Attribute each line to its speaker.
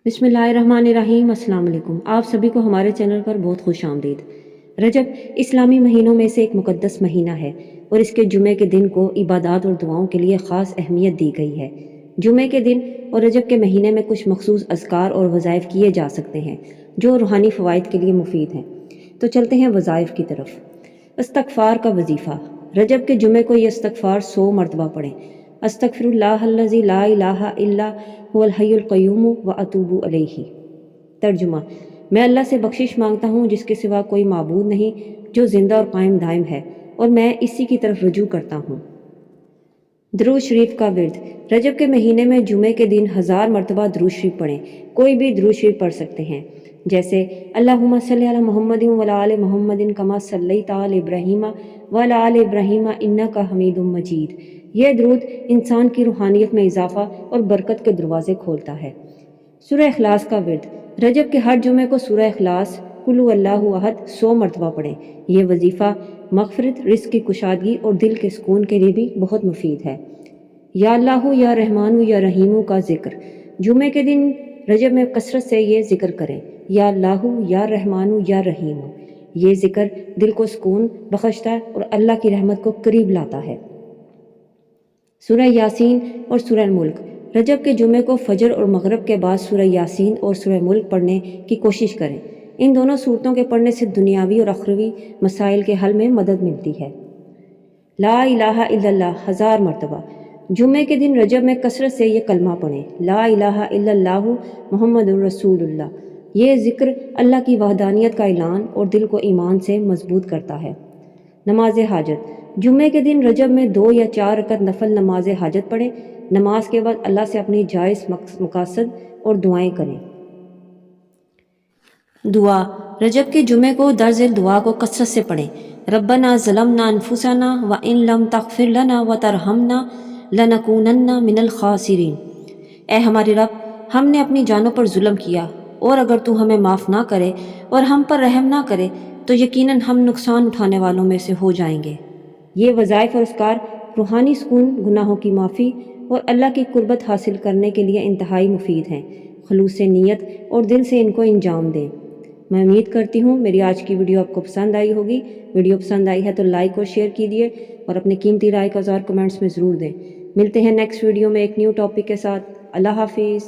Speaker 1: बिस्मिल्लाहिर्रहमानिर्रहीम। अस्सलाम वालेकुम। आप सभी को हमारे चैनल पर बहुत खुश आमदीद। रजब इस्लामी महीनों में से एक मुक़द्दस महीना है और इसके जुमे के दिन को इबादत और दुआओं के लिए ख़ास अहमियत दी गई है। जुमे के दिन और रजब के महीने में कुछ मखसूस अज़कार और वज़ाइफ किए जा सकते हैं जो रूहानी फ़वाइद के लिए मुफीद हैं। तो चलते हैं वज़ाइफ की तरफ। इस्तग़फ़ार का वजीफ़ा। रजब के जुमे को ये इस्तग़फ़ार 100 मरतबा पढ़ें। अस्तग़फ़िरुल्लाहल्लज़ी ला इलाहा इल्ला हुवल हय्युल क़य्यूम व अतूबु अलैहि। तर्जुमा: मैं अल्लाह से बख्शिश मांगता हूँ जिसके सिवा कोई माबूद नहीं, जो ज़िंदा और कायम दायम है, और मैं इसी की तरफ रुजू करता हूँ। दरूद शरीफ का विर्द। रजब के महीने में जुमे के दिन 1000 मरतबा दरूद शरीफ पढ़ें। कोई भी दरूद शरीफ पढ़ सकते हैं, जैसे अल्लाहुम्मा सल्लि अला मुहम्मदिन व अला आलि मुहम्मदिन कमा सल्लैता अला इब्राहीम व अला आलि इब्राहीम इन्नका हमीदुम मजीद। यह दरूद इंसान की रूहानियत में इजाफा और बरकत के दरवाज़े खोलता है। सूरह इखलास का विर्द। रजब के हर जुमे को सूरह इखलास कुल हुवल्लाहु अहद 100 मरतबा पढ़ें। यह वजीफ़ा मग़फ़िरत, रिज़्क़ की कुशादगी और दिल के सुकून के लिए भी बहुत मुफीद है। या अल्लाहु या रहमानु या रहीमु का ज़िक्र। जुमे के दिन रजब में कसरत से ये ज़िक्र करें, या अल्लाहु या रहमानु या रहीमु। ये ज़िक्र दिल को सुकून बख्शता है और अल्लाह की रहमत को करीब लाता है। सूरह यासीन और सूरह मुल्क। रजब के जुमे को फजर और मगरिब के बाद सूरह यासीन और सूरह मुल्क पढ़ने की कोशिश करें। इन दोनों सूरतों के पढ़ने से दुनियावी और अखरवी मसाइल के हल में मदद मिलती है। ला इलाहा इल्लल्लाह 1000 मरतबा। जुमे के दिन रजब में कसरत से ये कलमा पढ़ें, ला इलाहा इल्लल्लाहु मुहम्मदुर रसूलुल्लाह। ये ज़िक्र अल्लाह की वहदानियत का ऐलान और दिल को ईमान से मजबूत करता है। नमाज हाजत। जुमे के दिन रजब में 2 या 4 रकत नफल नमाज हाजत पढ़ें। नमाज के बाद अल्लाह से अपनी जायज़ मकासद और दुआएं करें। दुआ। रजब के जुमे को दर्ज़ दुआ को कसरत से पढ़ें। रब्बना ज़लमना अनफुसना व इन लम तग़फ़िर लना व तरहमना लनकूनन्ना मिनल ख़ासिरीन। ए हमारे रब, हमने अपनी जानों पर जुल्म किया, और अगर तू हमें माफ़ ना करे और हम पर रहम ना करे तो यकीनन हम नुकसान उठाने वालों में से हो जाएंगे। ये वज़ाइफ और अस्कार रूहानी सुकून, गुनाहों की माफ़ी और अल्लाह की कुर्बत हासिल करने के लिए इंतहाई मुफीद हैं। खलूस नीयत और दिल से इनको अंजाम दें। मैं उम्मीद करती हूँ मेरी आज की वीडियो आपको पसंद आई होगी। वीडियो पसंद आई है तो लाइक और शेयर कीजिए और अपनी कीमती राय का इज़हार कमेंट्स में ज़रूर दें। मिलते हैं नेक्स्ट वीडियो में एक न्यू टॉपिक के साथ। अल्लाह हाफिज़।